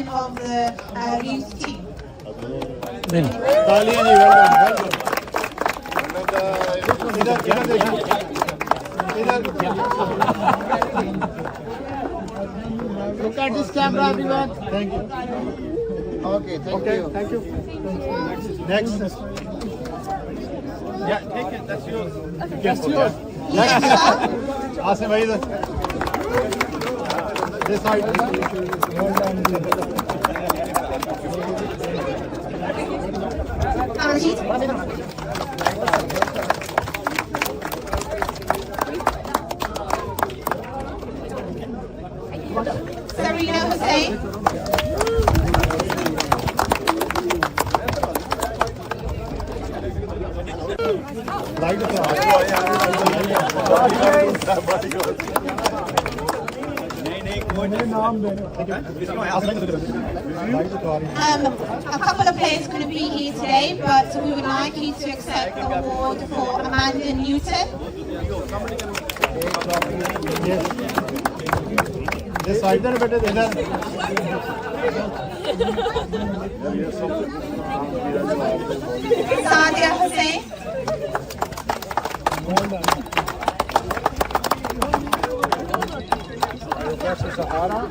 captain of the youth team. तालियां जी, well done, well done. इधर देखिए, इधर. Look at this camera, everyone. Thank you. Okay, thank you. Thank you. Next. Yeah, take it. That's yours. Yes, yours. Next. Asim bhai idhar. This side. Sarina Hussain. Right across. A couple of players couldn't be here today, but we would like you to accept the award for Amanda Newton. Yes. This side there, beta, idhar. Sadia Hussain. Sahara.